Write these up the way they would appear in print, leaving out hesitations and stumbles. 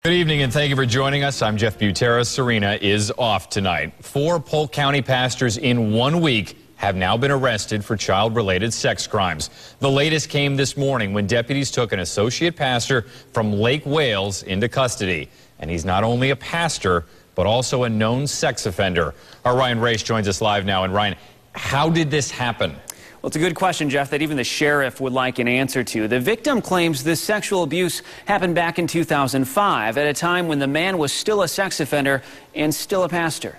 Good evening and thank you for joining us. I'm Jeff Butera. Serena is off tonight. 4 Polk County pastors in 1 week have now been arrested for child-related sex crimes. The latest came this morning when deputies took an associate pastor from Lake Wales into custody. And he's not only a pastor, but also a known sex offender. Our Ryan Race joins us live now. And Ryan, how did this happen? Well, it's a good question, Jeff, that even the sheriff would like an answer to. The victim claims this sexual abuse happened back in 2005, at a time when the man was still a sex offender and still a pastor.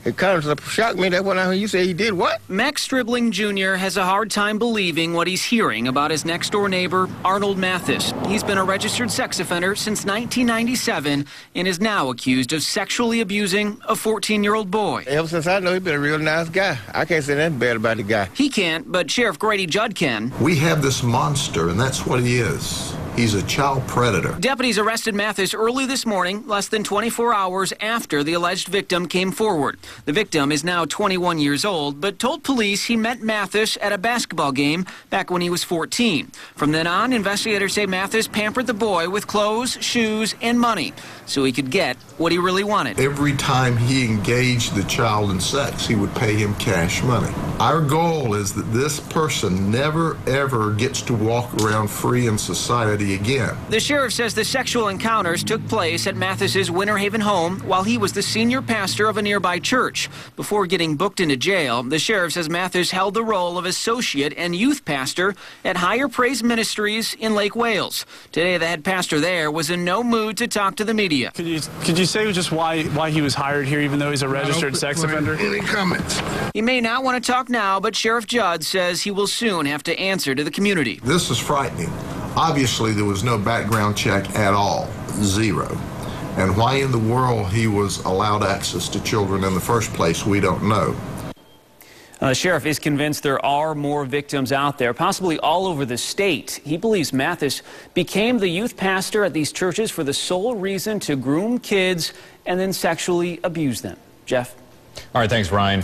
It kind of shocked me that when I heard you say he did what? Max Stribling Jr. has a hard time believing what he's hearing about his next-door neighbor, Arnold Mathis. He's been a registered sex offender since 1997 and is now accused of sexually abusing a 14-year-old boy. Ever since I know, he's been a real nice guy. I can't say nothing bad about the guy. He can't, but Sheriff Grady Judd can. We have this monster, and that's what he is. He's a child predator. Deputies arrested Mathis early this morning, less than 24 hours after the alleged victim came forward. The victim is now 21 years old, but told police he met Mathis at a basketball game back when he was 14. From then on, investigators say Mathis pampered the boy with clothes, shoes, and money so he could get what he really wanted. Every time he engaged the child in sex, he would pay him cash money. Our goal is that this person never, ever gets to walk around free in society again. The sheriff says the sexual encounters took place at Mathis's Winter Haven home while he was the senior pastor of a nearby church. Before getting booked into jail, the sheriff says Mathis held the role of associate and youth pastor at Higher Praise Ministries in Lake Wales. Today, the head pastor there was in no mood to talk to the media. Could you say just why he was hired here, even though he's a registered sex offender? Any comments? He may not want to talk now, but Sheriff Judd says he will soon have to answer to the community. This is frightening. Obviously, there was no background check at all, zero. And why in the world he was allowed access to children in the first place, we don't know. The sheriff is convinced there are more victims out there, possibly all over the state. He believes Mathis became the youth pastor at these churches for the sole reason to groom kids and then sexually abuse them. Jeff? All right, thanks, Ryan.